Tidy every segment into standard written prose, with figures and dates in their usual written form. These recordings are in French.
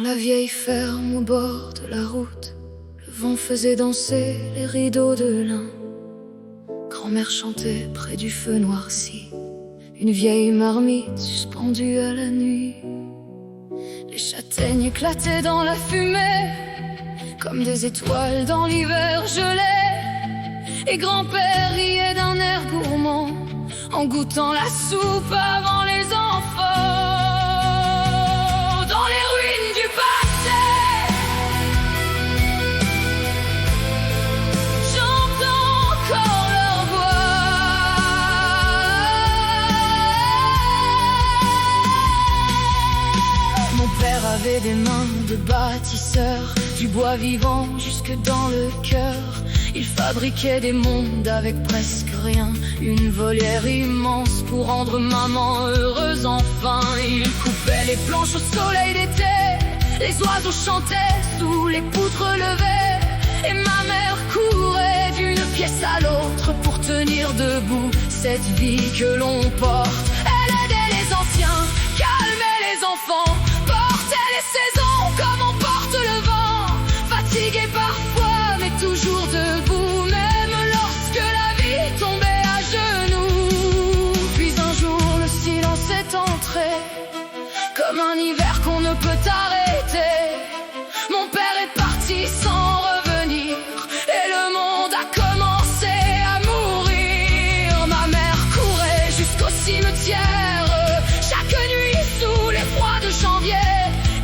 Dans la vieille ferme au bord de la route, le vent faisait danser les rideaux de lin. Grand-mère chantait près du feu noirci, une vieille marmite suspendue à la nuit. Les châtaignes éclataient dans la fumée, comme des étoiles dans l'hiver gelé. Et grand-père riait d'un air gourmand, en goûtant la soupe avant les enfants. Dans les ruines du passé, j'entends encore leur voix. Mon père avait des mains de bâtisseur, du bois vivant jusque dans le cœur. Il fabriquait des mondes avec presque rien, une volière immense pour rendre maman heureuse enfin. Il coupait les planches au soleil d'été, les oiseaux chantaient sous les poutres levées, et ma mère courait d'une pièce à l'autre pour tenir debout cette vie que l'on porte. Elle aidait les anciens, calmait les enfants, portait les saisons comme on porte le vent, fatigué parfois mais toujours debout, même lorsque la vie tombait à genoux. Puis un jour le silence est entré, comme un hiver qu'on ne peut arrêter. Mon père est parti sans revenir, et le monde a commencé à mourir. Ma mère courait jusqu'au cimetière, chaque nuit sous les froids de janvier,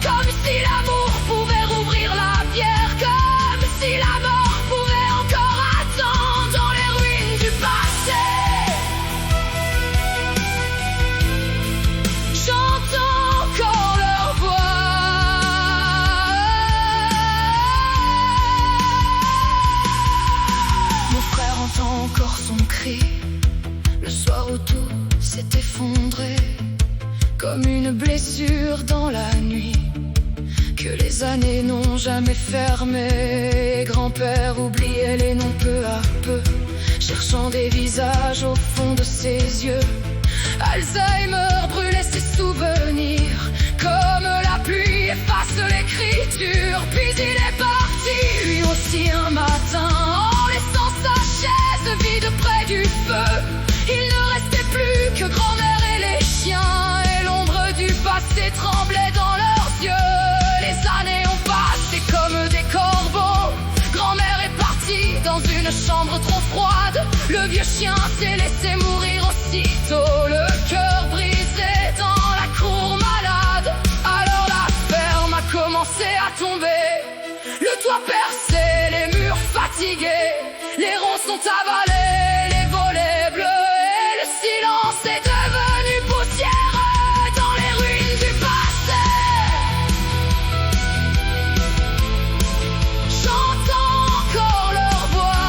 comme si l'amour pouvait rouvrir la pierre, comme si la mort pouvait encore attendre dans les ruines du passé. J'entends encore leur voix. Mon frère entend encore son cri, le soir où tout s'est effondré, comme une blessure dans la nuit que les années n'ont jamais fermé. Grand-père oubliait les noms peu à peu, cherchant des visages au fond de ses yeux. Alzheimer brûlait ses souvenirs, comme la pluie efface l'écriture. Puis il est parti, lui aussi un matin, en laissant sa chaise vide près du feu. Il ne restait plus que grand-mère et les chiens, et l'ombre du passé tremblait dans leurs yeux. Les années ont passé comme des corbeaux, grand-mère est partie dans une chambre trop froide. Le vieux chien s'est laissé mourir aussitôt, le cœur brisé dans la cour malade. Alors la ferme a commencé à tomber, le toit percé, les murs fatigués, les ronds sont avalés, les volets bleus, et le silence est devenu poussiéreux dans les ruines du passé. J'entends encore leur voix.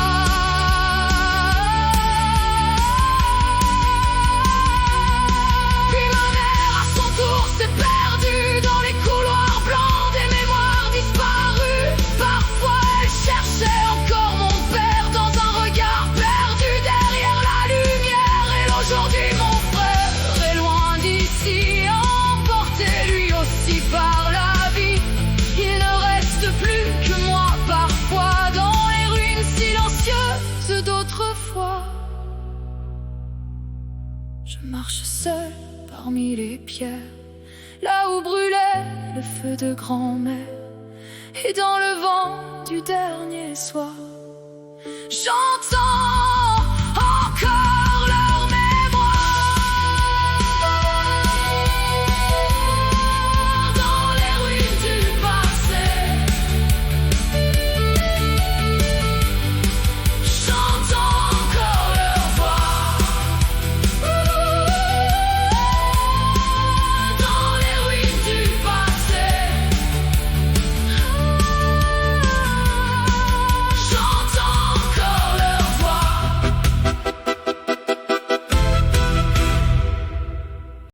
Puis ma mère à son tour s'est perdue dans les couloirs blancs des mémoires disparues. Parfois elle cherchait encore mon père dans un regard perdu derrière la lumière. Et aujourd'hui mon frère est loin d'ici, emporté lui aussi par la vie. Il ne reste plus que moi parfois dans les ruines silencieuses d'autrefois. Je marche seul parmi les pierres, là où brûlait le feu de grand-mère, et dans le vent du dernier soir, j'entends